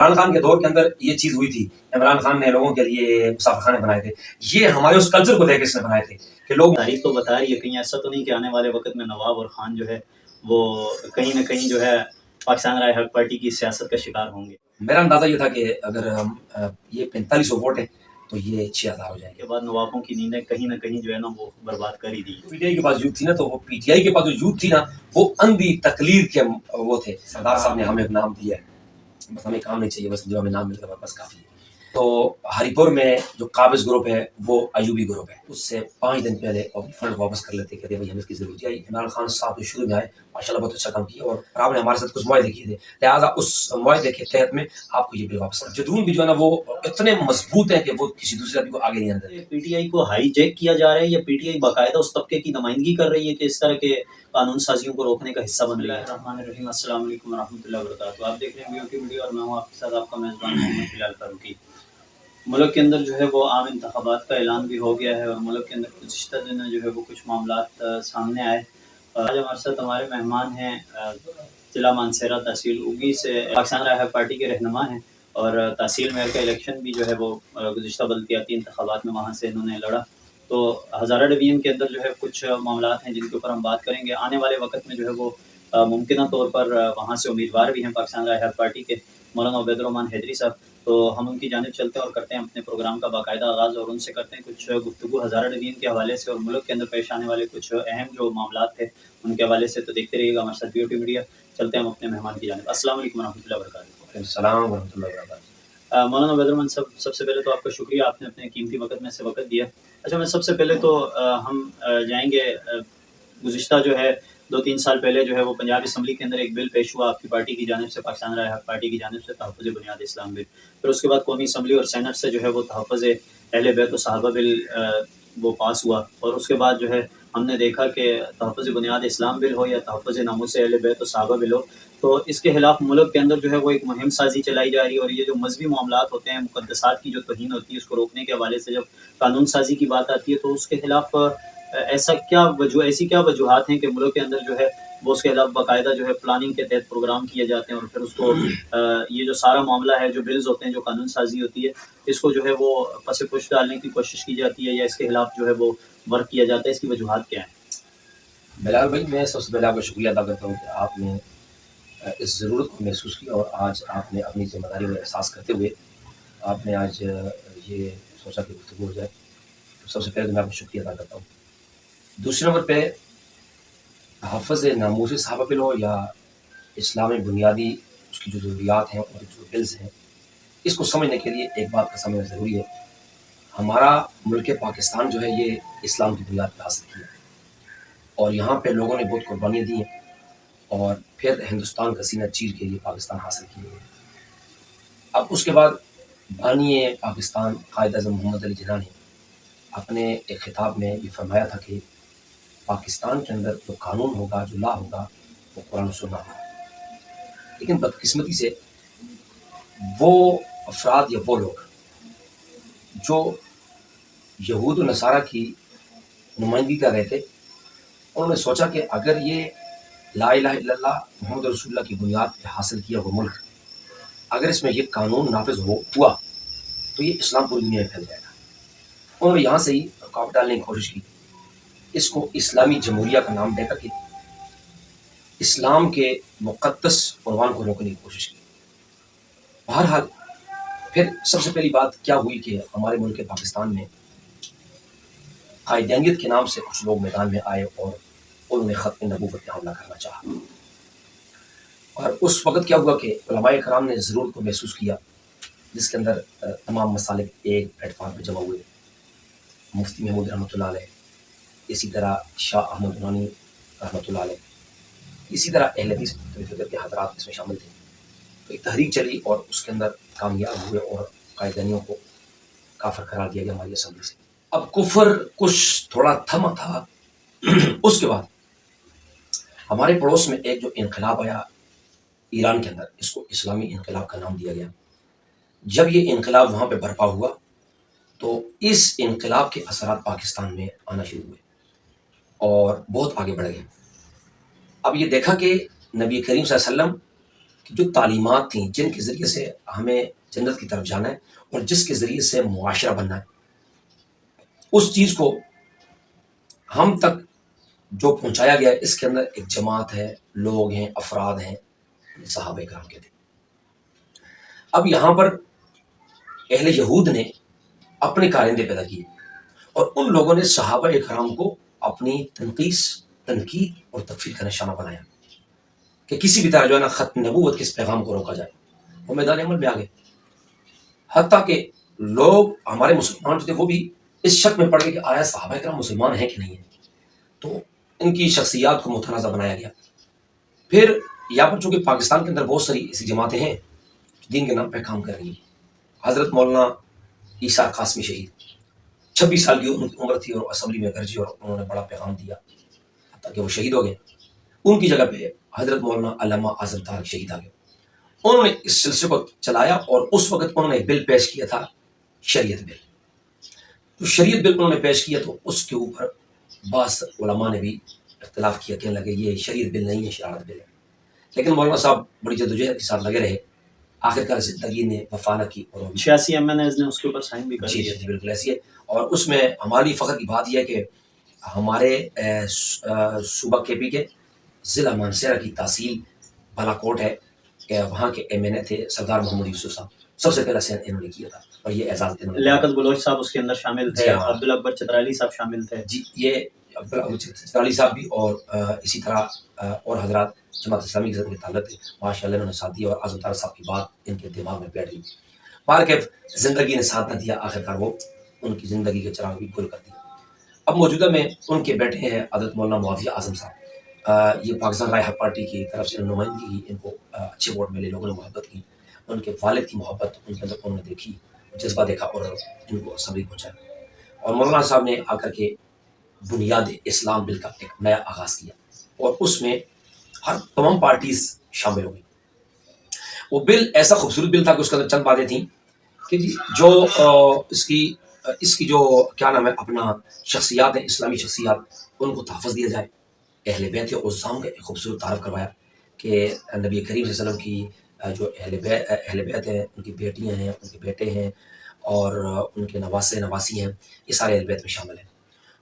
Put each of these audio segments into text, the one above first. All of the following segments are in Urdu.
عمران خان کے دور کے اندر یہ چیز ہوئی تھی، عمران خان نے لوگوں کے لیے مسافر خانے بنائے تھے، یہ ہمارے اس کلچر کو دیکھ کے اس نے بنائے تھے کہ لوگ تاریخ تو بتا رہی ہے، کہیں ایسا تو نہیں کہ آنے والے وقت میں نواب اور خان جو ہے وہ کہیں نہ کہیں جو ہے پاکستان رائے حق پارٹی کی سیاست کا شکار ہوں گے۔ میرا اندازہ یہ تھا کہ اگر یہ 4500 ووٹ ہیں تو یہ 6000 ہو جائیں گے۔ کے بعد نوابوں کی نیندیں کہیں نہ کہیں جو ہے نا وہ برباد کر ہی دی۔ پی ٹی آئی کے پاس یوتھ تھی نا، تو وہ پی ٹی آئی کے پاس جو یوتھ تھی نا وہ اندھی تقلید کے وہ تھے۔ سردار صاحب نے ہمیں ایک نام دیا ہے، بس ہمیں کام نہیں چاہیے، بس جو ہمیں نام ملتا ہے بس کافی ہے۔ تو ہری پور میں جو قابض گروپ ہے وہ ایوبی گروپ ہے، اس سے 5 دن پہلے اپنی فنڈ واپس کر لیتے کہ بھائی ہمیں اس کی ضرورت ہے۔ عمران خان صاحب جو شروع میں آئے ماشاءاللہ بہت اچھا کام کیا، اور آپ نے ہمارے ساتھ کچھ معاہدے کیے تھے، لہٰذا اس معاہدے کے تحت میں آپ کو یہ بل واپس کرنا۔ جدون بھی جو ہے نا وہ اتنے مضبوط ہیں کہ وہ کسی دوسرے آدمی کو آگے نہیں آنے دیتے۔ پی ٹی آئی کو ہائی جیک کیا جا رہا ہے یا پی ٹی آئی باقاعدہ اس طبقے کی نمائندگی کر رہی ہے کہ اس طرح کے قانون سازیوں کو روکنے کا حصہ بن رہی ہے؟ الرحمن الرحیم، السلام علیکم ورحمۃ اللہ وبرکاتہ۔ آپ دیکھ رہے ہیں ویو کی ویڈیو اور میں ہوں آپ کے ساتھ آپ کا میزبان محمد بلال فاروقی۔ ملک کے اندر جو ہے وہ عام انتخابات کا اعلان بھی ہو گیا ہے، اور ملک کے اندر گزشتہ دنوں جو ہے وہ کچھ معاملات سامنے آئے۔ آج ہمارے ساتھ ہمارے مہمان ہیں ضلع مانسہرہ تحصیل اگی سے پاکستان رائے حق پارٹی کے رہنما ہیں، اور تحصیل مہر کا الیکشن بھی جو ہے وہ گزشتہ بلدیاتی انتخابات میں وہاں سے انہوں نے لڑا۔ تو ہزارہ ڈویژن کے اندر جو ہے کچھ معاملات ہیں جن کے اوپر ہم بات کریں گے۔ آنے والے وقت میں جو ہے وہ ممکنہ طور پر وہاں سے امیدوار بھی ہیں پاکستان رائے حق پارٹی کے، مولانا عبید الرحمن حیدری صاحب۔ تو ہم ان کی جانب چلتے ہیں اور کرتے ہیں اپنے پروگرام کا باقاعدہ آغاز، اور ان سے کرتے ہیں کچھ گفتگو ہزارہ ڈویژن کے حوالے سے اور ملک کے اندر پیش آنے والے کچھ اہم جو معاملات تھے ان کے حوالے سے۔ تو دیکھتے رہیے گا ہمارے ساتھ بیوٹی میڈیا۔ چلتے ہیں ہم اپنے مہمان کی جانب۔ السلام علیکم ورحمۃ اللہ وبرکاتہ۔ السلام ورحمۃ اللہ وبرکاتہ۔ مولانا عبید الرحمن صاحب، سب سے پہلے تو آپ کا شکریہ، آپ نے اپنے قیمتی وقت میں سے وقت دیا۔ اچھا، میں سب سے پہلے تو ہم جائیں گے گزشتہ جو ہے 2-3 سال پہلے جو ہے وہ پنجاب اسمبلی کے اندر ایک بل پیش ہوا آپ کی پارٹی کی جانب سے، پاکستان رائے حق پارٹی کی جانب سے، تحفظ بنیاد اسلام بل۔ پھر اس کے بعد قومی اسمبلی اور سینٹ سے جو ہے وہ تحفظ اہل بیت و صحابہ بل وہ پاس ہوا، اور اس کے بعد جو ہے ہم نے دیکھا کہ تحفظ بنیاد اسلام بل ہو یا تحفظ ناموس اہل بیت و صحابہ بل ہو، تو اس کے خلاف ملک کے اندر جو ہے وہ ایک مہم سازی چلائی جا رہی ہے، اور یہ جو مذہبی معاملات ہوتے ہیں، مقدسات کی جو توہین ہوتی ہے، اس کو روکنے کے حوالے سے جب قانون سازی کی بات آتی ہے تو اس کے خلاف ایسی کیا وجوہات ہیں کہ ملک کے اندر جو ہے وہ اس کے خلاف باقاعدہ جو ہے پلاننگ کے تحت پروگرام کیے جاتے ہیں، اور پھر اس کو یہ جو سارا معاملہ ہے، جو بلز ہوتے ہیں، جو قانون سازی ہوتی ہے، اس کو جو ہے وہ پس پش ڈالنے کی کوشش کی جاتی ہے، یا اس کے خلاف جو ہے وہ ورک کیا جاتا ہے؟ اس کی وجوہات کیا ہیں؟ بلال بھائی، میں سب سے پہلے آپ کا شکریہ ادا کرتا ہوں کہ آپ نے اس ضرورت کو محسوس کیا، اور آج آپ نے اپنی ذمہ داری میں احساس کرتے ہوئے آپ نے آج یہ سوچا کہ گفتگو ہو جائے۔ تو سب سے پہلے میں آپ کو شکریہ ادا کرتا ہوں۔ دوسرے نمبر پہ تحفظ ناموس صحابہ بل ہو یا اسلامی بنیادی اس کی جو ضروریات ہیں اور جو بلز ہیں، اس کو سمجھنے کے لیے ایک بات کا سمجھنا ضروری ہے۔ ہمارا ملک پاکستان جو ہے یہ اسلام کی بنیاد پہ حاصل کیا ہے، اور یہاں پہ لوگوں نے بہت قربانیاں دی ہیں، اور پھر ہندوستان کا سینہ چیر کے لیے پاکستان حاصل کیے گئے۔ اب اس کے بعد بانی پاکستان قائد اعظم محمد علی جناح نے اپنے ایک خطاب میں یہ فرمایا تھا کہ پاکستان کے اندر جو قانون ہوگا، جو لا ہوگا، وہ قرآن و سنت ہوگا۔ لیکن بدقسمتی سے وہ افراد یا وہ لوگ جو یہود و نصارہ کی نمائندگی کر رہے تھے، انہوں نے سوچا کہ اگر یہ لا الہ الا اللہ محمد رسول اللہ کی بنیاد پہ حاصل کیا وہ ملک، اگر اس میں یہ قانون نافذ ہوا تو یہ اسلام پوری دنیا میں پھیل جائے گا۔ انہوں نے یہاں سے ہی رکاوٹ ڈالنے کی کوشش کی، اس کو اسلامی جمہوریہ کا نام دے کر کے اسلام کے مقدس عنوان کو روکنے کی کوشش کی۔ بہرحال پھر سب سے پہلی بات کیا ہوئی کہ ہمارے ملک پاکستان میں قائدینیت کے نام سے کچھ لوگ میدان میں آئے، اور انہوں نے ختم نبوت پہ حملہ کرنا چاہا۔ اور اس وقت کیا ہوا کہ علماء کرام نے ضرورت کو محسوس کیا، جس کے اندر تمام مسالک ایک پلیٹ فارم پہ جمع ہوئے۔ مفتی محمود رحمۃ اللہ علیہ، اسی طرح شاہ احمد نورانی رحمۃ اللہ علیہ، اسی طرح اہل حدیث فکر کے حضرات اس میں شامل تھے۔ تو ایک تحریک چلی اور اس کے اندر کامیاب ہوئے، اور قائدینیوں کو کافر قرار دیا گیا ہماری اسمبلی سے۔ اب کفر کچھ تھوڑا تھما تھا۔ اس کے بعد ہمارے پڑوس میں ایک جو انقلاب آیا ایران کے اندر، اس کو اسلامی انقلاب کا نام دیا گیا۔ جب یہ انقلاب وہاں پہ برپا ہوا تو اس انقلاب کے اثرات پاکستان میں آنا شروع ہوئے اور بہت آگے بڑھ گئے۔ اب یہ دیکھا کہ نبی کریم صلی اللہ علیہ وسلم کہ جو تعلیمات تھیں جن کے ذریعے سے ہمیں جنت کی طرف جانا ہے اور جس کے ذریعے سے معاشرہ بننا ہے، اس چیز کو ہم تک جو پہنچایا گیا ہے، اس کے اندر ایک جماعت ہے، لوگ ہیں، افراد ہیں، صحابہ کرام کے تھے۔ اب یہاں پر اہل یہود نے اپنے کارندے پیدا کیے اور ان لوگوں نے صحابہ کرام کو اپنی تنقید اور تکفیر کا نشانہ بنایا کہ کسی بھی طرح جو ہے نا ختم نبوت کے اس پیغام کو روکا جائے۔ وہ میدان عمل میں آ گئے، حتیٰ کہ لوگ ہمارے مسلمان جو تھے وہ بھی اس شک میں پڑ گئے کہ آیا صحابہ کرام مسلمان ہیں کہ نہیں ہیں، تو ان کی شخصیات کو متنازع بنایا گیا۔ پھر یہاں پر چونکہ پاکستان کے اندر بہت ساری ایسی جماعتیں ہیں جو دین کے نام پہ کام کر رہی ہیں۔ حضرت مولانا عیسیٰ قاسمی شہید 26 سال کی ان کی عمر تھی اور اسمبلی میں گرجی اور انہوں نے بڑا پیغام دیا حتیٰ کہ وہ شہید ہو گئے۔ ان کی جگہ پہ حضرت مولانا علامہ اعظم طارق شہید آ گئے۔ انہوں نے اس سلسلے کو چلایا اور اس وقت انہوں نے ایک بل پیش کیا تھا، شریعت بل۔ تو شریعت بل انہوں نے پیش کیا تو اس کے اوپر بعض علماء نے بھی اختلاف کیا، کہنے لگے یہ شریعت بل نہیں ہے، شرارت بل ہے۔ لیکن مولانا صاحب بڑی جدوجہد کے ساتھ لگے رہے، آخرکار زندگی نے وفا نہ کی اور 86 MNAs نے اس کے اوپر سائن بھی کر جی دیے جی بالکل ایسی ہے۔ اور اس میں ہماری فخر کی بات یہ ہے کہ ہمارے صوبہ کے پی کے ضلع مانسہرہ کی تحصیل بالا کوٹ ہے کہ وہاں کے MNA تھے سردار محمد یوسف صاحب، سب سے پہلا سین انہوں نے کیا تھا اور یہ اعزاز انہوں نے لیاقت بلوچ صاحب اس کے اندر شامل تھے، جی ہاں۔ عبدالاکبر چترالی صاحب شامل تھے۔ جی یہ عبدالاکبر چترالی صاحب بھی اور اسی طرح اور حضرات جماعت اسلامی کے تعلق تھے، ماشاء اللہ انہوں نے ساتھ دیا اور اعظم طارق صاحب کی بات ان کے دماغ میں بیٹھ گئی۔ بہرکیف زندگی نے ساتھ نہ دیا، آخرکار وہ ان کی زندگی کے چراغ بھی گل کر دیا۔ اب موجودہ میں ان کے بیٹے ہیں حضرت مولانا معاویہ اعظم صاحب، یہ پاکستان رائے حق پارٹی کی طرف سے نمائندگی کی، ان کو اچھے ووٹ ملے، لوگوں نے محبت کی، ان کے والد کی محبت ان کے اندر انہوں نے دیکھی، جذبہ دیکھا اور ان کو اسمبلی پہنچایا۔ اور مولانا صاحب نے آ کر کے بنیاد اسلام بل کا ایک نیا آغاز کیا اور اس میں ہر تمام پارٹیز شامل ہو گئی۔ وہ بل ایسا خوبصورت بل تھا کہ اس کے اندر چند باتیں تھیں کہ جی جو اس کی جو کیا نام ہے اپنا شخصیات ہیں، اسلامی شخصیات، ان کو تحفظ دیا جائے۔ اہل بیت عظام کا ایک خوبصورت تعارف کروایا کہ نبی کریم صلی اللہ علیہ وسلم کی جو اہل بیت ہیں، ان کی بیٹیاں ہیں، ان کے بیٹے ہیں اور ان کے نواسے نواسی ہیں، یہ سارے اہل بیت میں شامل ہیں۔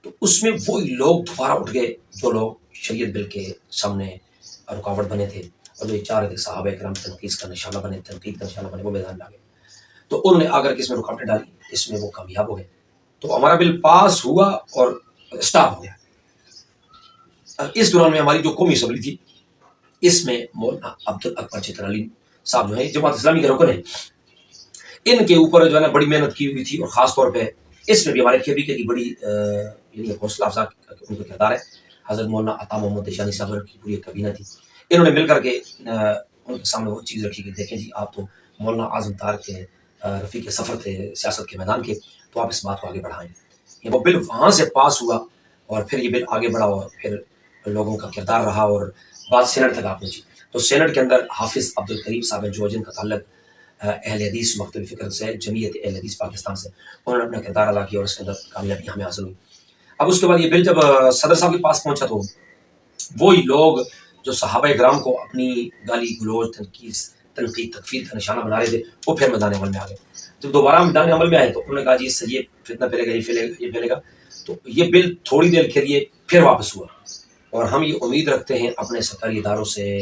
تو اس میں وہی لوگ دوبارہ اٹھ گئے جو لوگ شریعت بل کے سامنے رکاوٹ بنے تھے اور جو یہ چاہ رہے تھے صحابہ کرام تنقید کا نشانہ بنے، تنقید کا نشانہ بنے، وہ میدان میں آ گئے۔ تو انہوں نے آ کر کے اس میں رکاوٹیں ڈالی، اس میں وہ کامیاب ہو گئے۔ تو ہمارا بل پاس ہوا اور اسٹاپ ہو گیا۔ اس دوران میں ہماری جو قومی اسمبلی تھی، اس میں مولانا عبدالاکبر چترالی صاحب جو ہے جماعت اسلامی کے رکن ہیں، ان کے اوپر جو ہے نا بڑی محنت کی ہوئی تھی اور خاص طور پہ اس میں بھی ہمارے کھیبی کی بڑی یعنی حوصلہ افزا ان کا کردار ہے۔ حضرت مولانا عطا محمد دیشانی صاحب کی پوری ایک کابینہ تھی، انہوں نے مل کر کے ان کے سامنے وہ چیز رکھی کہ دیکھیں جی آپ تو مولانا اعظم طارق کے رفیق سفر تھے سیاست کے میدان کے، تو آپ اس بات کو آگے بڑھائیں۔ یہ وہ بل وہاں سے پاس ہوا اور پھر یہ بل آگے بڑھا اور پھر لوگوں کا کردار رہا اور بات سینٹ تک آپ پہنچی۔ تو سینٹ کے اندر حافظ عبدالکریم صاحب ہیں جو جن کا تعلق اہل حدیث مکتب فکر سے، جمعیت اہل حدیث پاکستان سے، انہوں نے اپنا کردار ادا کیا اور اس کے اندر کامیابی ہمیں حاصل ہوئی۔ اب اس کے بعد یہ بل جب صدر صاحب کے پاس پہنچا تو وہی لوگ جو صحابہ کرام کو اپنی گالی گلوچ تنقید تکفیر کا نشانہ بنا رہے تھے، وہ پھر میدان عمل میں آ گئے۔ جب دوبارہ میدان عمل میں آئے تو انہوں نے کہا جی اس سے یہ فتنہ پھیلے گا، یہ پھیلے گا۔ تو یہ بل تھوڑی دیر کے لیے پھر واپس ہوا اور ہم یہ امید رکھتے ہیں اپنے سرکاری اداروں سے،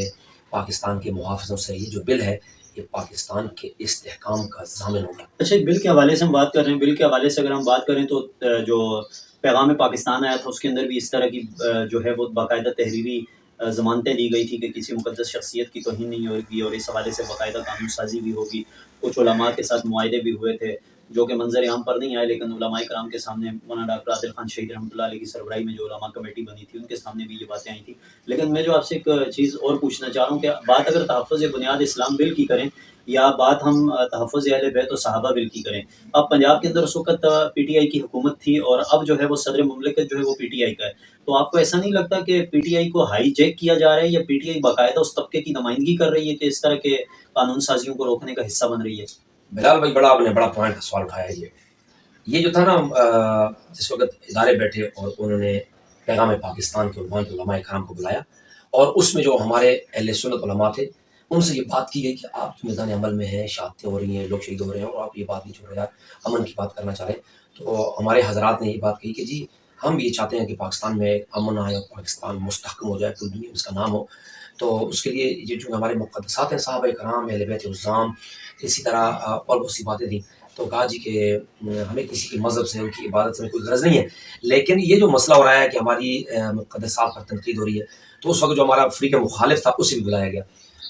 پاکستان کے محافظوں سے، یہ جو بل ہے یہ پاکستان کے استحکام کا ضامن ہوگا۔ اچھا، بل کے حوالے سے ہم بات کر رہے ہیں، بل کے حوالے سے اگر ہم بات کریں تو جو پیغام پاکستان آیا تھا اس کے اندر بھی اس طرح کی جو ہے وہ باقاعدہ تحریری ضمانتیں دی گئی تھی کہ کسی مقدس شخصیت کی توہین نہیں ہوگی اور اس حوالے سے باقاعدہ قانون سازی بھی ہوگی۔ کچھ علماء کے ساتھ معاہدے بھی ہوئے تھے جو کہ منظر عام پر نہیں آئے، لیکن علماء کرام کے سامنے مولانا ڈاکٹر عادل خان شہید رحمۃ اللہ علیہ کی سربراہی میں جو علماء کمیٹی بنی تھی ان کے سامنے بھی یہ باتیں آئی تھیں۔ لیکن میں جو آپ سے ایک چیز اور پوچھنا چاہ رہا ہوں کہ بات اگر تحفظ بنیاد اسلام بل کی کریں یا بات ہم تحفظ اہل بیت و صحابہ بل کی کریں، اب پنجاب کے اندر اس وقت پی ٹی آئی کی حکومت تھی اور اب جو ہے وہ صدر مملکت جو ہے وہ پی ٹی آئی کا ہے، تو آپ کو ایسا نہیں لگتا کہ پی ٹی آئی کو ہائی جیک کیا جا رہا ہے یا پی ٹی آئی باقاعدہ اس طبقے کی نمائندگی کر رہی ہے کہ اس طرح کے قانون سازیوں کو روکنے کا حصہ بن رہی ہے؟ بلال بھائی آپ نے بڑا پوائنٹ کا سوال اٹھایا ہے۔ یہ جو تھا نا جس وقت ادارے بیٹھے اور انہوں نے پیغام پاکستان کے عنوان پہ علماء کرام کو بلایا اور اس میں جو ہمارے اہل سنت علماء تھے ان سے یہ بات کی گئی کہ آپ میدان عمل میں ہیں، شہادتیں ہو رہی ہیں، لوگ شہید ہو رہے ہیں اور آپ یہ بات نہیں چھوڑ رہے، آپ امن کی بات کرنا چاہ رہے ہیں. تو ہمارے حضرات نے یہ بات کہی کہ جی ہم یہ چاہتے ہیں کہ پاکستان میں امن آئے اور پاکستان مستحکم ہو جائے، پوری دنیا میں اس کا نام ہو. تو اس کے لیے یہ جو ہمارے مقدسات ہیں، صحابہ کرام، اہل بیت الزام، اسی طرح اور بہت سی باتیں تھیں. تو کہا جی کہ ہمیں کسی کے مذہب سے، ان کی عبادت سے کوئی غرض نہیں ہے، لیکن یہ جو مسئلہ ہو رہا ہے کہ ہماری مقدسات پر تنقید ہو رہی ہے، تو اس وقت جو ہمارا فریق مخالف تھا اسے بھی بلایا گیا.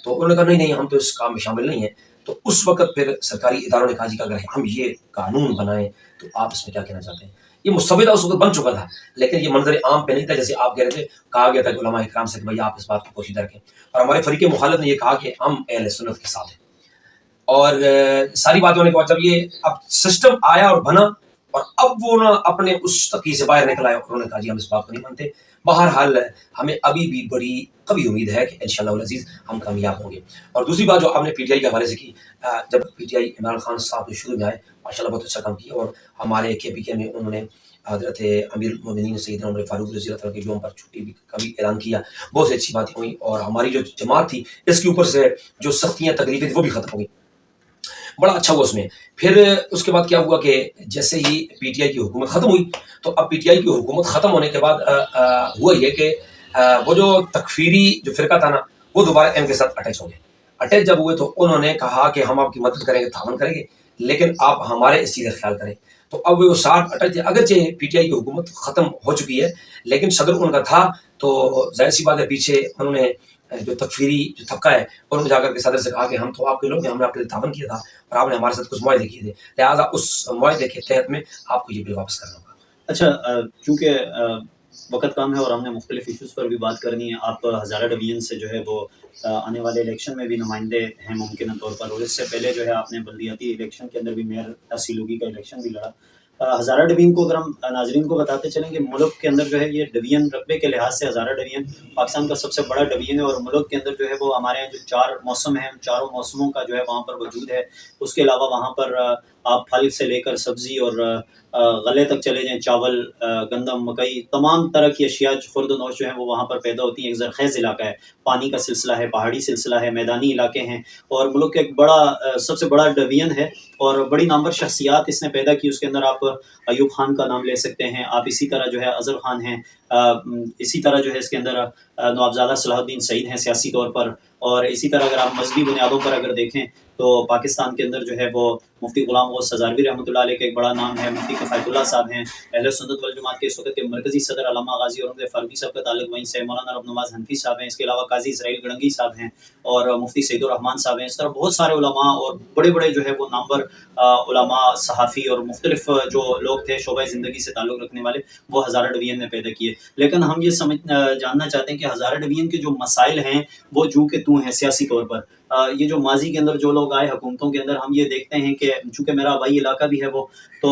تو انہوں نے کہا نہیں ہم تو اس کام میں شامل نہیں ہیں. تو اس وقت پھر سرکاری اداروں نے کہا جی کہ اگر ہم یہ قانون بنائیں تو آپ اس میں کیا کہنا چاہتے ہیں. یہ مسودہ اس وقت بن چکا تھا، لیکن یہ منظر عام پہ نہیں تھا. جیسے آپ کہہ رہے تھے، کہا گیا تھا کہ علماء اکرام سے کہ بھائی آپ اس بات کو پوشیدہ رکھیں، اور ہمارے فریق مخالف نے یہ کہا کہ ہم اہل سنت کے ساتھ ہیں. اور ساری بات ہونے کے بعد جب یہ اب سسٹم آیا اور بنا، اور اب وہ نا اپنے اس تقی سے باہر نکل آئے، انہوں نے کہا جی ہم اس بات کو نہیں مانتے. بہرحال ہمیں ابھی بھی بڑی قوی امید ہے کہ انشاءاللہ العزیز ہم کامیاب ہوں گے. اور دوسری بات جو آپ نے پی ٹی آئی کے حوالے سے کی، جب P T I Imran Khan صاحب شروع میں آئے ماشاءاللہ بہت اچھا کام کیا، اور ہمارے کے پی کے میں انہوں نے حضرت امیر المومنین سیدنا عمر فاروق رضی اللہ عنہ کے یوم پر چھٹی بھی کا بھی اعلان کیا. بہت سی اچھی باتیں ہوئیں، اور ہماری جو جماعت تھی اس کے اوپر سے جو سختیاں تکلیفیں تھیں وہ بھی ختم ہو گئی. بڑا اچھا ہوا اس میں. پھر اس کے بعد کیا ہوا کہ جیسے ہی پی ٹی آئی کی حکومت ختم ہوئی، تو اب پی ٹی آئی کی حکومت ختم ہونے کے بعد ہوا یہ کہ وہ جو تکفیری جو فرقہ تھا نا، وہ دوبارہ ان کے ساتھ اٹیچ ہو گئے. اٹیچ جب ہوئے تو انہوں نے کہا کہ ہم آپ کی مدد کریں گے، تعاون کریں گے، لیکن آپ ہمارے اس چیز کا خیال کریں. تو اب وہ ساتھ اٹیچ تھے، اگرچہ پی ٹی آئی کی حکومت ختم ہو چکی ہے، لیکن صدر ان کا تھا. تو ظاہر سی بات ہے پیچھے انہوں نے جو تکفیری جو طبقہ ہے انہوں نے جا کر کے صدر سے کہا کہ ہم تو آپ کے لوگ ہیں، ہم نے آپ کے لیے تعاون کیا تھا اور آپ نے ہمارے ساتھ کچھ معاہدے کیے تھے، لہٰذا اس معاہدے کے تحت میں آپ کو یہ بل واپس کرنا ہوگا. اچھا، چونکہ وقت کم ہے اور ہم نے مختلف ایشوز پر بھی بات کرنی ہے، آپ ہزارہ ڈویژن سے جو ہے وہ آنے والے الیکشن میں بھی نمائندے ہیں ممکنہ طور پر، اور اس سے پہلے جو ہے آپ نے بلدیاتی الیکشن کے اندر بھی میئر تحصیلوگی کا الیکشن بھی لڑا. ہزارہ ڈویژن کو اگر ہم ناظرین کو بتاتے چلیں کہ ملک کے اندر جو ہے یہ ڈویژن رقبے کے لحاظ سے ہزارہ ڈویژن پاکستان کا سب سے بڑا ڈویژن ہے، اور ملک کے اندر جو ہے وہ ہمارے یہاں جو 4 موسم ہیں ان چاروں موسموں کا جو ہے وہاں پر وجود ہے. اس کے علاوہ وہاں پر آپ پھل سے لے کر سبزی اور غلے تک چلے جائیں، چاول، گندم، مکئی، تمام طرح کی اشیاء خرد و نوش جو ہیں وہ وہاں پر پیدا ہوتی ہیں. ایک زرخیز علاقہ ہے، پانی کا سلسلہ ہے، پہاڑی سلسلہ ہے، میدانی علاقے ہیں، اور ملک کا ایک بڑا سب سے بڑا ڈویژن ہے، اور بڑی نامور شخصیات اس نے پیدا کی. اس کے اندر آپ ایوب خان کا نام لے سکتے ہیں، آپ اسی طرح جو ہے اظہر خان ہیں، اسی طرح جو ہے اس کے اندر نوابزادہ صلاح الدین سعید ہیں سیاسی طور پر، اور اسی طرح اگر آپ مذہبی بنیادوں پر اگر دیکھیں تو پاکستان کے اندر جو ہے وہ مفتی غلام غوث ہزاروی رحمۃ اللہ علیہ کا ایک بڑا نام ہے، مفتی کفایت اللہ صاحب ہیں، اہل سنت والجماعت کے اس وقت کے مرکزی صدر علامہ غازی اورنگزیب فاروقی صاحب کا تعلق وہیں سے، مولانا رب نواز حنفی صاحب ہیں، اس کے علاوہ قاضی اسرائیل گڑنگی صاحب ہیں، اور مفتی سعید الرحمان صاحب ہیں. اس طرح بہت سارے علماء اور بڑے بڑے جو ہے وہ نامور علماء، صحافی اور مختلف جو لوگ تھے شعبہ زندگی سے تعلق رکھنے والے، وہ ہزارہ ڈویژن نے پیدا کیے. لیکن ہم یہ جاننا چاہتے ہیں کہ ہزارہ ڈویژن کے جو مسائل ہیں وہ جو کہ تو ہیں سیاسی طور پر. یہ جو ماضی کے اندر جو لوگ آئے حکومتوں کے اندر، ہم یہ دیکھتے ہیں کہ چونکہ میرا آبائی علاقہ بھی ہے وہ، تو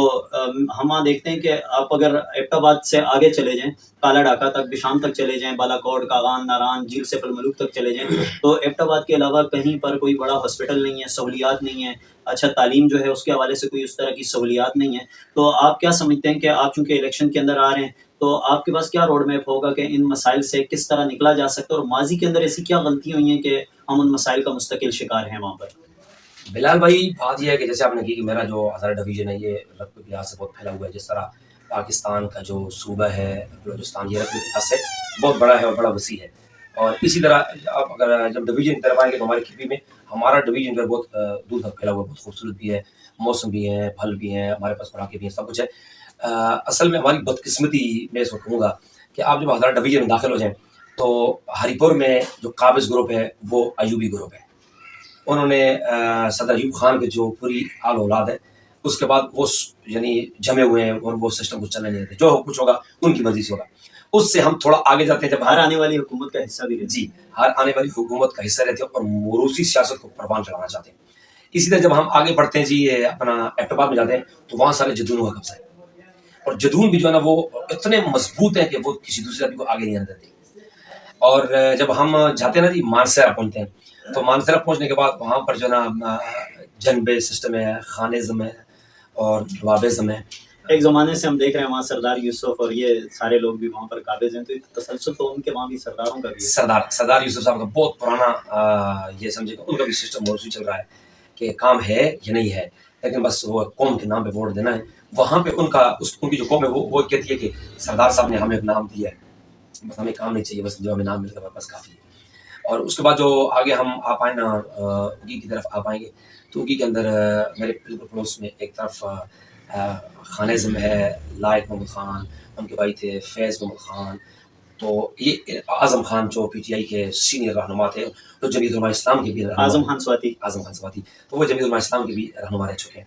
ہم وہاں دیکھتے ہیں کہ آپ اگر ایبٹ آباد سے آگے چلے جائیں، کالا ڈاکہ تک، بشام تک چلے جائیں، بالا کوٹ، کاغان، ناران، جھیل سیف الملوک تک چلے جائیں، تو ایبٹ آباد کے علاوہ کہیں پر کوئی بڑا ہاسپٹل نہیں ہے، سہولیات نہیں ہیں، اچھا تعلیم جو ہے اس کے حوالے سے کوئی اس طرح کی سہولیات نہیں ہے. تو آپ کیا سمجھتے ہیں کہ آپ چونکہ الیکشن کے اندر آ رہے ہیں تو آپ کے پاس کیا روڈ میپ ہوگا کہ ان مسائل سے کس طرح نکلا جا سکتا ہے، اور ماضی کے اندر ایسی کیا غلطیاں ہوئی ہیں کہ ہم ان مسائل کا مستقل شکار ہیں وہاں پر؟ بلال بھائی بات یہ ہے کہ جیسے آپ نے کی کہ میرا جو ہزارہ ڈویژن ہے یہ رقبے کے لحاظ سے بہت پھیلا ہوا ہے. جس طرح پاکستان کا جو صوبہ ہے بلوچستان، یہ رقبے کے لحاظ سے بہت بڑا ہے اور بڑا وسیع ہے. اور اسی طرح آپ اگر جب ڈویژن کی طرف آئیں گے تو ہمارے کھیپی میں ہمارا ڈویژن جو ہے بہت دور تک پھیلا ہوا ہے، بہت خوبصورت بھی ہے، موسم بھی ہیں، پھل بھی ہیں، ہمارے پاس خوراکیں بھی ہیں، سب کچھ ہے. اصل میں ہماری بدقسمتی میں اس وقت کہوں گا کہ آپ جب ہزارہ ڈویژن میں داخل ہو جائیں تو ہری پور میں جو قابض گروپ ہے وہ ایوبی گروپ ہے. انہوں نے صدر ایوب خان کے جو پوری آل اولاد ہے اس کے بعد وہ یعنی جمے ہوئے ہیں، اور وہ سسٹم کچھ چلنے نہیں دیتے، جو کچھ ہوگا ان کی مرضی سے ہوگا. اس سے ہم تھوڑا آگے جاتے ہیں جب ہر آنے والی حکومت کا حصہ بھی رہتے جی ہر آنے والی حکومت کا حصہ رہتے ہیں اور موروثی سیاست کو پروان چڑھانا چاہتے ہیں. اسی طرح جب ہم آگے بڑھتے ہیں جی اپنا ایبٹ آباد میں جاتے ہیں تو وہاں سارے جدونوں کا قبضہ ہے، اور جدون بھی جو ہے نا وہ اتنے مضبوط ہیں کہ وہ کسی دوسرے آدمی کو آگے نہیں آنے دیتے. اور جب ہم جاتے ہیں نا جی مانسہرہ پہنچتے ہیں تو مانسہرہ پہنچنے کے بعد وہاں پر جو ہے نا جنبے سسٹم ہے، خانزم ہے اور روابزم ہے. ایک زمانے سے ہم دیکھ رہے ہیں وہاں سردار یوسف اور یہ سارے لوگ بھی وہاں پر قابض ہیں، تو تسلسل تو ان کے وہاں بھی سرداروں کا بھی ہے۔ سردار یوسف صاحب کا بہت پرانا یہ سمجھے کہ ان کا بھی سسٹم موضوع چل رہا ہے کہ کام ہے یا نہیں ہے، لیکن بس وہ قوم کے نام پہ ووٹ دینا ہے۔ وہاں پہ ان کی جو قوم ہے وہ کہتی ہے کہ سردار صاحب نے ہمیں ایک نام دیا ہے، بس ہمیں کام نہیں چاہیے، بس جو ہمیں نام ملتا ہے بس کافی ہے۔ اور اس کے بعد جو آگے ہم آپ آئیں نا اگی کی طرف آپ آئیں گے تو اگی کے اندر میرے بالکل پڑوس میں ایک طرف خانزم ہے لائق محمد خان، ان کے بھائی تھے فیض محمد خان، تو یہ اعظم خان جو پی ٹی آئی کے سینئر رہنما تھے، تو جمعیت علماء اسلام کے بھی اعظم خان سواتی، اعظم خان سواتی، تو وہ جمعیت علماء اسلام کے بھی رہنما رہ چکے ہیں۔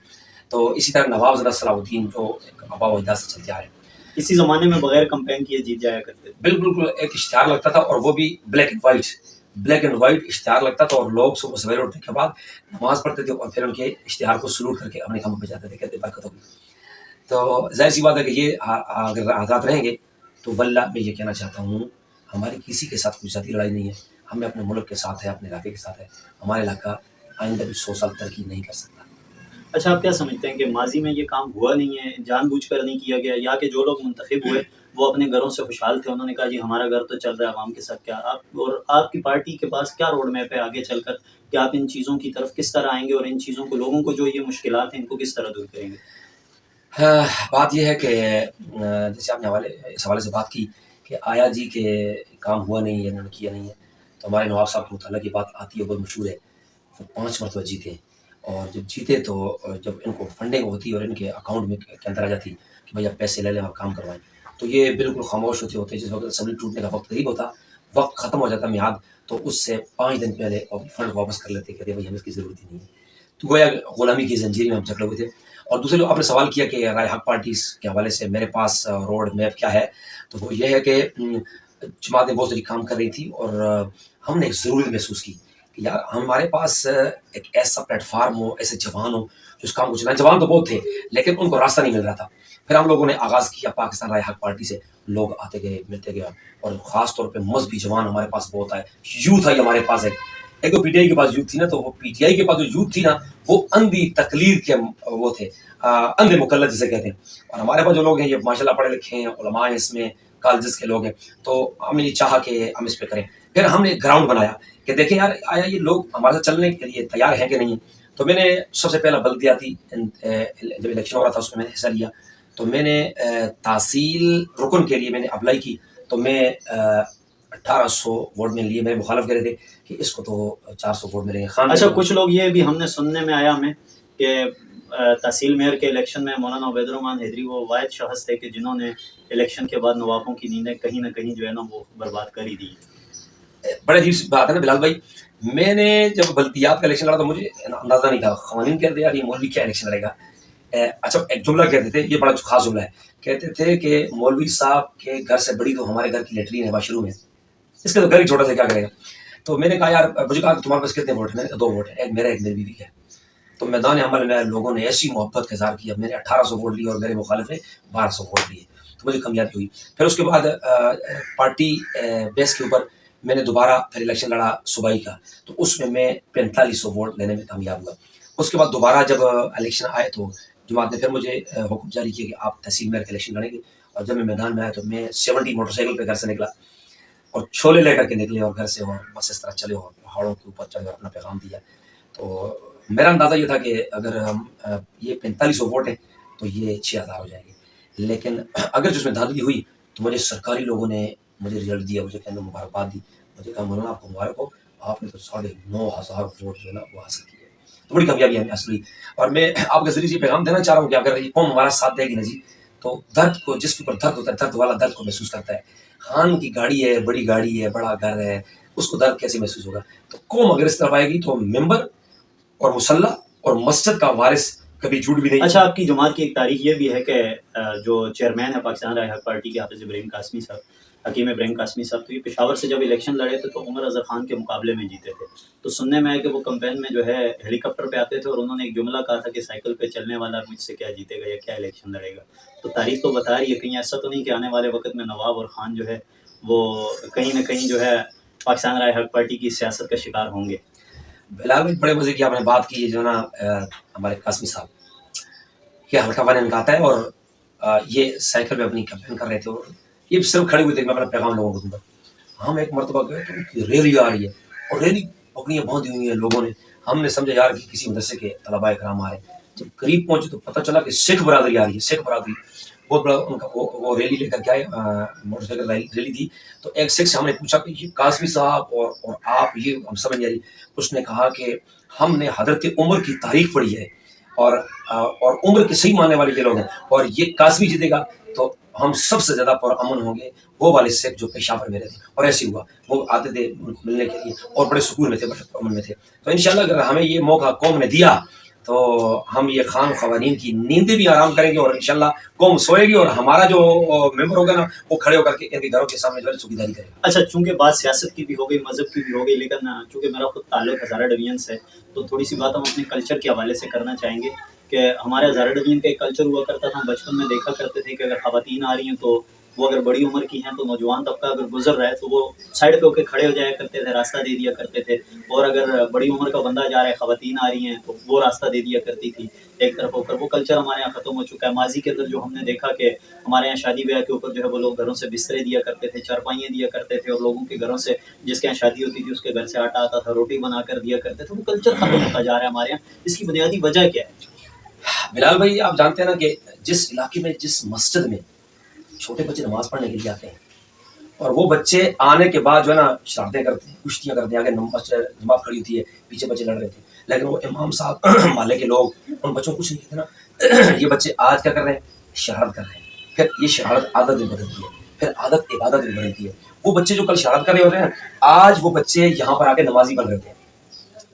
تو اسی طرح نواب زدہ صلاح الدین جو آبا و اجداد سے چلتے آ رہے ہیں، اسی زمانے میں بغیر کمپین کیے جیت جایا کرتے تھے۔ بالکل ایک اشتہار لگتا تھا، اور وہ بھی بلیک اینڈ وائٹ اشتہار لگتا تھا، اور لوگ صبح سویرے اٹھنے کے بعد نماز پڑھتے تھے اور پھر ان کے اشتہار کو سلوٹ کر کے اپنے کاموں پہ جاتے تھے، کہتے برکت ہوگی۔ تو ظاہر سی بات ہے کہ یہ اگر آزاد رہیں گے تو واللہ میں یہ کہنا چاہتا ہوں ہماری کسی کے ساتھ کوئی ذاتی لڑائی نہیں ہے، ہمیں اپنے ملک کے ساتھ ہے، اپنے علاقے کے ساتھ ہے۔ ہمارا علاقہ آئندہ بھی 100 سال ترقی نہیں کر سکتا۔ اچھا، آپ کیا سمجھتے ہیں کہ ماضی میں یہ کام ہوا نہیں ہے، جان بوجھ کر نہیں کیا گیا، یا کہ جو لوگ منتخب ہوئے وہ اپنے گھروں سے خوشحال تھے، انہوں نے کہا جی ہمارا گھر تو چل رہا ہے، عوام کے ساتھ کیا؟ آپ کی پارٹی کے پاس کیا روڈ میپ ہے آگے چل کر کہ آپ ان چیزوں کی طرف کس طرح آئیں گے، اور ان چیزوں کو لوگوں کو جو یہ مشکلات ہیں ان کو کس طرح دور کریں گے؟ بات یہ ہے کہ جیسے آپ نے اس حوالے سے بات کی کہ آیا جی کے کام ہوا نہیں ہے، انہوں نے کیا نہیں ہے، تو ہمارے نواب صاحب کے متعلق یہ بات آتی ہے، بہت مشہور ہے، وہ 5 مرتبہ جیتے ہیں، اور جب جیتے تو جب ان کو فنڈنگ ہوتی اور ان کے اکاؤنٹ میں کے اندر آ جاتی کہ بھائی آپ پیسے لے لیں اور کام کروائیں، تو یہ بالکل خاموش ہوتے جس وقت اسمبلی ٹوٹنے کا وقت قریب ہوتا، وقت ختم ہو جاتا میعاد، تو اس سے 5 دن پہلے فنڈ واپس کر لیتے، کہتے بھائی ہمیں اس کی ضرورت ہی نہیں ہے۔ تو گویا غلامی کی زنجیر میں ہم جکڑے ہوئے تھے۔ اور دوسرے لوگ آپ نے سوال کیا کہ رائے حق پارٹیز کے حوالے سے میرے پاس روڈ میپ کیا ہے، تو وہ یہ ہے کہ جماعتیں بہت ساری کام کر رہی تھی، اور ہم نے ایک ضرورت محسوس کی کہ یار ہمارے پاس ایک ایسا پلیٹ فارم ہو، ایسے جوان ہو جو اس کام کو چلائیں۔ جوان تو بہت تھے لیکن ان کو راستہ نہیں مل رہا تھا۔ پھر ہم لوگوں نے آغاز کیا پاکستان رائے حق پارٹی سے، لوگ آتے گئے ملتے گئے، اور خاص طور پہ مذہبی جوان ہمارے پاس بہت آئے، یوتھ آئی ہمارے پاس ایک تو پی ٹی آئی کے پاس یوتھ تھی نا، تو وہ پی ٹی آئی کے پاس جو یوتھ تھی نا وہ اندھی تقلید کے وہ تھے، اندھے مقلد جسے کہتے ہیں، اور ہمارے پاس جو لوگ ہیں یہ ماشاء اللہ پڑھے لکھے ہیں، علماء ہیں، اس میں کالجز کے لوگ ہیں، تو ہم نے یہ چاہا کہ ہم اس پہ کریں۔ پھر ہم نے گراؤنڈ بنایا کہ دیکھیں یار آیا یہ لوگ ہمارے ساتھ چلنے کے لیے تیار ہیں کہ نہیں ہیں۔ تو میں نے سب سے پہلا بلدیاتی جب الیکشن ہو رہا تھا اس میں نے حصہ لیا، تو میں نے تحصیل رکن کے لیے میں نے اپلائی کی، تو میں 1800 ووٹ میں لیے، میرے مخالف کہہ رہے تھے کہ اس کو تو 400 ووٹ ملیں گے۔ اچھا، کچھ لوگ یہ بھی ہم نے سننے میں آیا ہمیں کہ تحصیل میئر کے الیکشن میں مولانا عبید الرحمان حیدری وہ واحد شخص تھے کہ جنہوں نے الیکشن کے بعد نوابوں کی نیندیں کہیں نہ کہیں جو ہے نا وہ برباد کر ہی دی۔ بڑے عجیب سی بات ہے نا بلال بھائی، میں نے جب بلدیات کا الیکشن لڑا تو مجھے اندازہ نہیں تھا، قوانین کہتے یار یہ مولوی کیا الیکشن لڑے گا۔ اچھا ایک جملہ کہتے تھے، یہ بڑا خاص جملہ ہے، کہتے تھے کہ مولوی صاحب کے گھر سے بڑی تو ہمارے گھر کی لیٹرین ہے واش روم ہے، اس کا تو گھر ہی چھوٹا سا کیا کرے گا۔ تو میں نے کہا یار، مجھے کہا کہ تمہارے پاس کتنے ووٹ ہیں؟ میں نے کہا 2 ووٹ ہیں، ایک میرا ایک میری بیوی کا۔ تو میدان عمل میں لوگوں نے ایسی محبت کا اظہار کیا، میں نے 1800 ووٹ لیے اور میرے مخالف نے 1200 ووٹ لیے، تو مجھے کامیابی ہوئی۔ پھر اس کے بعد پارٹی بیس کے اوپر میں نے دوبارہ پھر الیکشن لڑا صوبائی کا، تو اس میں 4500 ووٹ لینے میں کامیاب ہوا۔ اس کے بعد دوبارہ جب الیکشن آئے تو جماعت نے پھر مجھے حکم جاری کیا کہ آپ تحصیل میئر کا الیکشن لڑیں گے، اور جب میں میدان میں آیا تو میں 70 موٹر سائیکل پہ گھر سے نکلا اور چھولے لے کر کے نکلے اور گھر سے، اور بس اس طرح چلے اور پہاڑوں کے اوپر چڑھے اور اپنا پیغام دیا۔ تو میرا اندازہ یہ تھا کہ اگر ہم یہ 4500 ووٹ ہیں تو یہ 6000 ہو جائیں گے، لیکن اگر جس میں دھاندلی ہوئی تو مجھے سرکاری لوگوں نے مجھے رزلٹ دیا، مجھے کہنے مبارکباد دی، مجھے کہا مولانا آپ کو مبارک ہو، آپ نے تو 9500 ووٹ جو ہے نا وہ حاصل کیے، تو بڑی کامیابی ہمیں حاصل ہوئی۔ اور میں آپ کے ذریعے سے پیغام دینا چاہ رہا ہوں کہ اگر یہ قوم ہمارا ساتھ دے گی نا جی، تو درد کو، جس کے اوپر درد ہوتا ہے، درد والا درد کو محسوس کرتا ہے۔ خان کی گاڑی ہے، بڑی گاڑی ہے، بڑا گھر ہے، اس کو درد کیسے محسوس ہوگا؟ تو قوم اگر اس طرف آئے گی تو ممبر اور مسلح اور مسجد کا وارث کبھی جھوٹ بھی نہیں۔ اچھا، آپ کی جماعت کی ایک تاریخ یہ بھی ہے کہ جو چیئرمین ہے پاکستان رائے حق پارٹی کے حافظ ابراہیم قاسمی صاحب، حکیم ابراہیم قاسمی صاحب، تو یہ پشاور سے جب الیکشن لڑے تھے تو عمر اظہر خان کے مقابلے میں جیتے تھے، تو سننے میں آیا کہ وہ کمپین میں جو ہے ہیلی کاپٹر پہ آتے تھے اور انہوں نے ایک جملہ کہا تھا کہ سائیکل پہ چلنے والا مجھ سے کیا جیتے گا یا کیا الیکشن لڑے گا۔ تو تاریخ تو بتا رہی ہے، کہیں ایسا تو نہیں کہ آنے والے وقت میں نواب اور خان جو ہے وہ کہیں نہ کہیں جو ہے پاکستان رائے حق پارٹی کی سیاست کا شکار ہوں گے؟ بلال بھائی بڑے مزے کی آپ نے بات کی ہے جو نا ہمارے قاسمی صاحب، یہ ہلکا پن ان کا آتا ہے، اور یہ سائیکل پہ اپنی کیمپین کر رہے تھے اور یہ صرف کھڑے ہوئے تھے کہ میں اپنا پیغام لوگوں کو دوں گا. ہم ایک مرتبہ گئے تو ان کی ریلی آ رہی ہے اور ریلی پگڑیاں باندھی ہوئی ہیں لوگوں نے. ہم نے سمجھا یار کہ کسی مدرسے کے طلباء کرام آ رہے ہیں. جب قریب پہنچے تو پتہ چلا کہ سکھ برادری آ رہی ہے. سکھ برادری بہت بڑا ان کا وہ ریلی لے کر کے آئے, موٹر سائیکل ریلی تھی. تو ایک سکھ سے ہم نے پوچھا کہ یہ قاسمی صاحب اور آپ, یہ ہم سمجھ نہیں آ رہی. اس نے کہا کہ ہم نے حضرت عمر کی تاریخ پڑھی ہے اور عمر کے صحیح ماننے والے یہ لوگ ہیں, اور یہ قاسمی جیتے گا تو ہم سب سے زیادہ پرامن ہوں گے. وہ والے سکھ جو پیشاور میں رہتے ہیں, اور ایسے ہوا وہ آتے تھے ملنے کے لیے اور بڑے سکون میں تھے, بڑے امن میں تھے. تو انشاءاللہ اگر ہمیں یہ موقع قوم نے دیا تو ہم یہ خان خواتین کی نیندیں بھی آرام کریں گے, اور انشاءاللہ قوم سوئے گی اور ہمارا جو ممبر ہوگا نا وہ کھڑے ہو کر کے ان کے گھروں کے سامنے جو ہے چوکیداری کرے گا. اچھا, چونکہ بات سیاست کی بھی ہو گئی, مذہب کی بھی ہو گئی, لیکن چونکہ میرا خود تعلق ہزارہ ڈویژن سے, تو تھوڑی سی بات ہم اپنے کلچر کے حوالے سے کرنا چاہیں گے کہ ہمارے ہزارہ ڈویژن کا ایک کلچر ہوا کرتا تھا. ہم بچپن میں دیکھا کرتے تھے کہ اگر خواتین آ رہی ہیں تو وہ اگر بڑی عمر کی ہیں تو نوجوان طبقہ اگر گزر رہا ہے تو وہ سائڈ پہ ہو کے کھڑے ہو جایا کرتے تھے, راستہ دے دیا کرتے تھے. اور اگر بڑی عمر کا بندہ جا رہا ہے, خواتین آ رہی ہیں تو وہ راستہ دے دیا کرتی تھی ایک طرف ہو کر. وہ کلچر ہمارے یہاں ختم ہو چکا ہے. ماضی کے اندر جو ہم نے دیکھا کہ ہمارے یہاں شادی بیاہ کے اوپر جو ہے وہ لوگ گھروں سے بسترے دیا کرتے تھے, چارپائیاں دیا کرتے تھے, اور لوگوں کے گھروں سے جس کے یہاں شادی ہوتی تھی اس کے گھر سے آٹا آتا تھا, روٹی بنا کر دیا کرتے تھے. وہ کلچر ختم ہوتا جا رہا ہے ہمارے یہاں. اس کی بنیادی وجہ کیا ہے؟ بلال بھائی, آپ جانتے ہیں نا کہ جس علاقے میں, جس مسجد میں چھوٹے بچے نماز پڑھنے کے لیے آتے ہیں اور وہ بچے آنے کے بعد جو ہے نا شرارتیں کرتے ہیں, کشتیاں کرتے ہیں, آگے جماعت کھڑی ہوتی ہے, پیچھے بچے لڑ رہے تھے, لیکن وہ امام صاحب محلے کے لوگ ان بچوں کو کچھ نہیں کہتے نا. یہ بچے آج کیا کر رہے ہیں, شرارت کر رہے ہیں. پھر یہ شرارت عادت میں بدلتی ہے, پھر عادت عبادت میں بدلتی ہے. وہ بچے جو کل شرارت کر رہے ہوتے ہیں آج وہ بچے یہاں پر آ کے نمازی بن رہے ہوتے ہیں.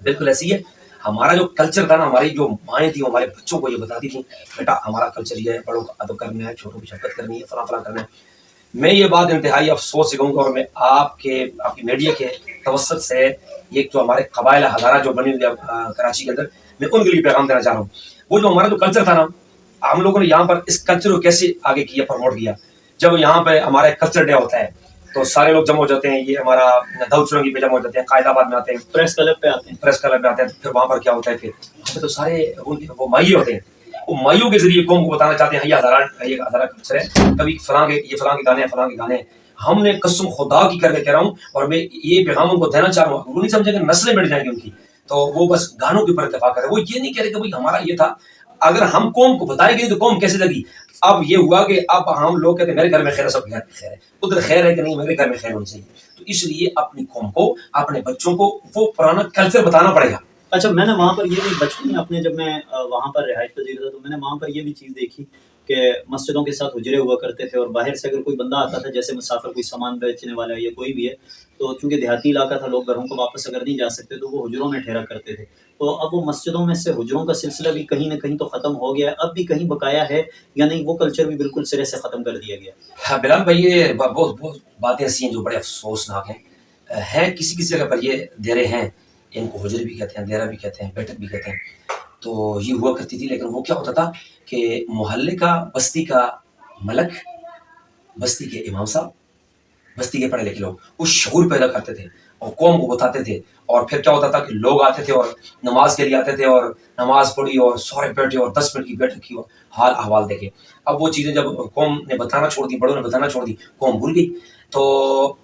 بالکل ایسی ہے. ہمارا جو کلچر تھا نا, ہماری جو مائیں تھیں ہمارے بچوں کو یہ بتاتی تھیں بیٹا ہمارا کلچر یہ ہے, بڑوں کا ادب کرنا ہے, چھوٹوں کی شفقت کرنی ہے, فلاں فلاں کرنا ہے. میں یہ بات انتہائی افسوس سے کہوں گا, اور میں آپ کی میڈیا کے توسط سے یہ جو ہمارے قبائل ہزارہ جو بنے ہوئے کراچی کے اندر, میں ان کے لیے پیغام دینا چاہ رہا ہوں. وہ جو ہمارا جو کلچر تھا نا, ہم لوگوں نے یہاں پر اس کلچر کو کیسے آگے کیا, پروموٹ کیا. جب یہاں پہ ہمارا کلچر ڈے ہوتا ہے تو سارے لوگ جمع ہو جاتے ہیں. یہ ہمارا داؤد سرنگی پہ جمع ہو جاتے ہیں, قائد آباد میں آتے ہیں, پریس کلب پہ آتے ہیں, پھر وہاں پر کیا ہوتا ہے, پھر تو سارے وہ مائی ہوتے ہیں. وہ مائیوں کے ذریعے قوم کو بتانا چاہتے ہیں یہ ہزارہ کلچر ہے, کبھی فلاں کے گانے ہیں, فلاں کے گانے ہیں. ہم نے قسم خدا کی کر کے کہہ رہا ہوں, اور میں یہ پیغام ان کو دینا چاہ رہا ہوں. وہ نہیں سمجھیں کہ نسلیں مٹ جائیں گی ان کی, تو وہ بس گانوں کے اوپر اتفاق کرے. وہ یہ نہیں کہہ رہے کہ بھائی ہمارا یہ تھا. اگر ہم قوم کو بتائیں گے تو قوم کیسے لگی. اب یہ ہوا کہ اب ہم لوگ کہتے ہیں میرے گھر میں خیر ہے, سب گھر میں خیر ہے, ادھر خیر ہے کہ نہیں, میرے گھر میں خیر ہونی چاہیے. تو اس لیے اپنی قوم کو, اپنے بچوں کو وہ پرانا کلچر بتانا پڑے گا. اچھا, میں نے وہاں پر یہ بھی بچپن میں اپنے, جب میں وہاں پر رہائش پذیر تھا تو میں نے وہاں پر یہ بھی چیز دیکھی کہ مسجدوں کے ساتھ حجرے ہوا کرتے تھے, اور باہر سے اگر کوئی بندہ آتا تھا, جیسے مسافر کوئی سامان بیچنے والا ہے یا کوئی بھی ہے, تو چونکہ دیہاتی علاقہ تھا, لوگ گھروں کو واپس اگر نہیں جا سکتے تو وہ حجروں میں ٹھہرا کرتے تھے. تو اب وہ مسجدوں میں سے حجروں کا سلسلہ بھی کہیں نہ کہیں تو ختم ہو گیا ہے. اب بھی کہیں بقایا ہے یا نہیں, وہ کلچر بھی بالکل سرے سے ختم کر دیا گیا؟ ہاں بلال بھائی, یہ بہت باتیں ایسی ہیں جو بڑے افسوسناک ہیں. کسی کسی جگہ پر یہ دیرے ہیں, ان کو حجر بھی کہتے ہیں, دیرہ بھی کہتے ہیں, بیٹھک بھی کہتے ہیں. تو یہ ہوا کرتی تھی. لیکن وہ کیا ہوتا تھا کہ محلے کا, بستی کا ملک, بستی کے امام صاحب, بستی کے پڑھے لکھے لوگ وہ شعور پیدا کرتے تھے اور قوم کو بتاتے تھے. اور پھر کیا ہوتا تھا کہ لوگ آتے تھے اور نماز کے لیے آتے تھے, اور نماز پڑھی اور سورے بیٹھے اور 10 منٹ کی بیٹھک کی اور حال احوال دیکھے. اب وہ چیزیں جب قوم نے بتانا چھوڑ دی, بڑوں نے بتانا چھوڑ دی, قوم بھول گئی. تو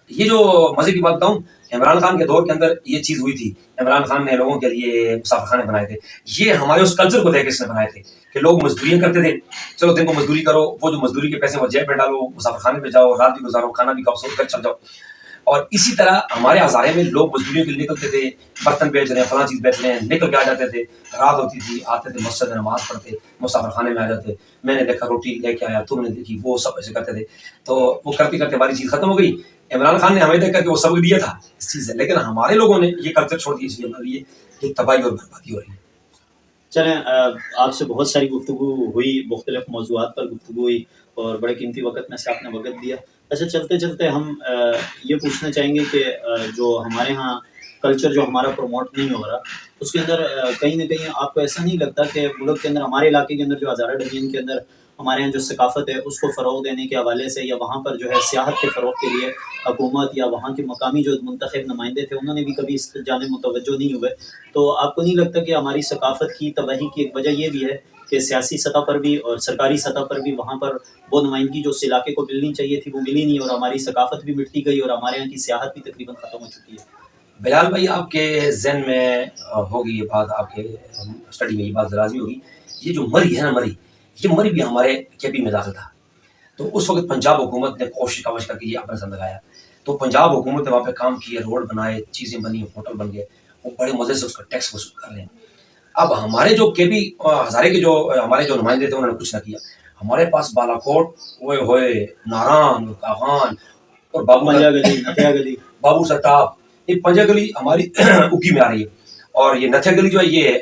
یہ جو مزے کی بات بتاؤں, عمران خان کے دور کے اندر یہ چیز ہوئی تھی. عمران خان نے لوگوں کے لیے مسافر خانے بنائے تھے. یہ ہمارے اس کلچر کو دیکھ کے اس نے بنائے تھے کہ لوگ مزدوریاں کرتے تھے, چلو دن کو مزدوری کرو, وہ جو مزدوری کے پیسے وہ جیب میں ڈالو, مسافر خانے پہ جاؤ, رات بھی گزارو, کھانا بھی کھاؤ, سو چل جاؤ. اور اسی طرح ہمارے ہزارے میں لوگ مزدوریوں کے لیے نکلتے تھے, برتن بیچ رہے ہیں, فلاں چیز بیچ رہے ہیں, نکل کے آ جاتے تھے. رات ہوتی تھی, آتے تھے مسجد میں نماز پڑھتے, مسافر خانے میں آ جاتے. میں نے دیکھا روٹی لے کے آیا, تم نے دیکھی, وہ سب ایسے کرتے تھے. تو وہ کرتے کرتے ہماری چیز ختم ہو گئی. عمران خان نے ہمیں دیکھا کہ وہ سبق دیا تھا اس چیز سے, لیکن ہمارے لوگوں نے یہ کلچر چھوڑ دیا, اس لیے ہمارے لیے ایک تباہی اور بربادی ہو رہی ہے. چلیں, آپ سے بہت ساری گفتگو ہوئی, مختلف موضوعات پر گفتگو ہوئی, اور بڑے قیمتی وقت میں سے آپ نے وقت دیا. اچھا, چلتے چلتے ہم یہ پوچھنا چاہیں گے کہ جو ہمارے ہاں کلچر جو ہمارا پروموٹ نہیں ہو رہا, اس کے اندر کہیں نہ کہیں آپ کو ایسا نہیں لگتا کہ ملک کے اندر, ہمارے علاقے کے اندر جو ہزارہ ڈویژن کے اندر ہمارے یہاں جو ثقافت ہے اس کو فروغ دینے کے حوالے سے، یا وہاں پر جو ہے سیاحت کے فروغ کے لیے حکومت یا وہاں کے مقامی جو منتخب نمائندے تھے انہوں نے بھی کبھی اس جانب متوجہ نہیں ہوئے. تو آپ کو نہیں لگتا کہ ہماری ثقافت کی تباہی کی ایک وجہ یہ بھی ہے کہ سیاسی سطح پر بھی اور سرکاری سطح پر بھی وہاں پر وہ نمائندگی جو اس علاقے کو ملنی چاہیے تھی وہ ملی نہیں، اور ہماری ثقافت بھی مٹتی گئی اور ہمارے یہاں کی سیاحت بھی تقریباً ختم ہو چکی ہے؟ بلال بھائی، آپ کے ذہن میں ہوگی یہ بات، آپ کے اسٹڈی میں یہ بات لازمی ہوگی. یہ جو مری ہے نا، مری بھی ہمارے کیپی میں داخل تھا. تو اس وقت پنجاب حکومت نے کوشش کر کے یہ اپنا سن لگایا. تو پنجاب حکومت نے وہاں پہ کام کیے، روڈ بنائے، چیزیں بنی، ہوٹل بن گئے، وہ بڑے مزے سے اس کا ٹیکس وصول کر رہے ہیں. اب ہمارے جو کے پی ہزارے کے جو ہمارے جو نمائندے تھے انہوں نے کچھ نہ کیا. ہمارے پاس بالاکوٹ ہوئے ناران کاغان اور پنجا گلی، نتھیا گلی، بابو سٹاپ، یہ پنجا گلی ہماری اگی میں آ رہی ہے، اور یہ نتھیا گلی جو ہے یہ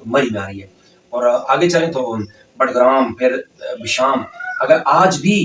مری میں آ رہی ہے. اور آگے چلیں تو بڈگرام، پھر بشام. اگر آج بھی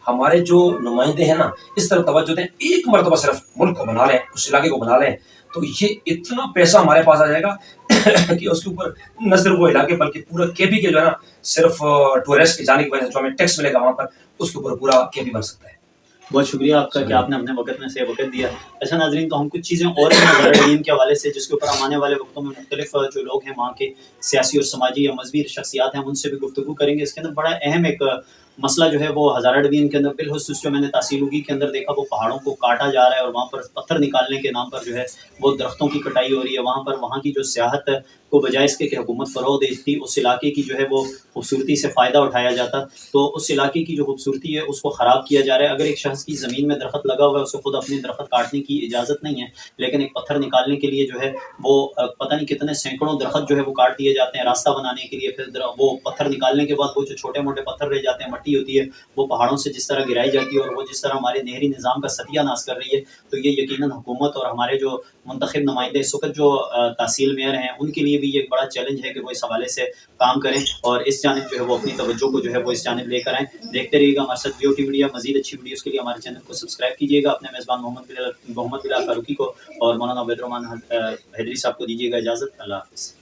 ہمارے جو نمائندے ہیں نا اس طرف توجہ دیں، ایک مرتبہ صرف ملک کو بنا لیں، اس علاقے کو بنا لیں، تو یہ اتنا پیسہ ہمارے پاس آ جائے گا کہ اس کے اوپر نہ صرف وہ علاقے بلکہ پورا کے پی کے جو ہے نا، صرف ٹورسٹ کے جانے کی وجہ سے جو ہمیں ٹیکس ملے گا وہاں پر، اس کے اوپر پورا کے پی بن سکتا ہے. بہت شکریہ آپ کا کہ آپ نے اپنے وقت میں سے وقت دیا. اچھا ناظرین، تو ہم کچھ چیزیں اور بھی ہزارہ دین کے حوالے سے جس کے اوپر ہم آنے والے وقتوں میں مختلف جو لوگ ہیں وہاں کے سیاسی اور سماجی یا مذہبی شخصیات ہیں ان سے بھی گفتگو کریں گے. اس کے اندر بڑا اہم ایک مسئلہ جو ہے وہ ہزارہ ڈویژن کے اندر بالخصوص جو میں نے تحصیل اگی کے اندر دیکھا، وہ پہاڑوں کو کاٹا جا رہا ہے اور وہاں پر پتھر نکالنے کے نام پر جو ہے وہ درختوں کی کٹائی ہو رہی ہے. وہاں پر وہاں کی جو سیاحت کو بجائے اس کے کہ حکومت فروغ دیتی، اس علاقے کی جو ہے وہ خوبصورتی سے فائدہ اٹھایا جاتا، تو اس علاقے کی جو خوبصورتی ہے اس کو خراب کیا جا رہا ہے. اگر ایک شخص کی زمین میں درخت لگا ہوا ہے اسے خود اپنی درخت کاٹنے کی اجازت نہیں ہے، لیکن ایک پتھر نکالنے کے لیے جو ہے وہ پتہ نہیں کتنے سینکڑوں درخت جو ہے وہ کاٹ دیے جاتے ہیں راستہ بنانے کے لیے. پھر وہ پتھر نکالنے کے بعد وہ جو چھوٹے موٹے پتھر رہ جاتے ہیں، مٹی ہوتی ہے وہ پہاڑوں سے جس طرح گرائی جاتی ہے اور وہ جس طرح ہمارے نہری نظام کا ستیہ ناش کر رہی ہے. تو یہ یقیناً حکومت اور ہمارے جو منتخب نمائندے اس وقت جو تحصیل میئر ہیں ان کے لیے بھی یہ ایک بڑا چیلنج ہے کہ وہ اس حوالے سے کام کریں اور اس جانب جو ہے وہ اپنی توجہ کو جو ہے وہ اس جانب لے کر آئیں. دیکھتے رہیے گا ہمارے ساتھ ویو ٹی میڈیا. مزید اچھی ویڈیوز کے لیے ہمارے چینل کو سبسکرائب کیجیے گا. اپنے میزبان محمد بلال فاروقی کو اور مولانا عبید الرحمان حیدری صاحب کو دیجیے گا اجازت. اللہ حافظ.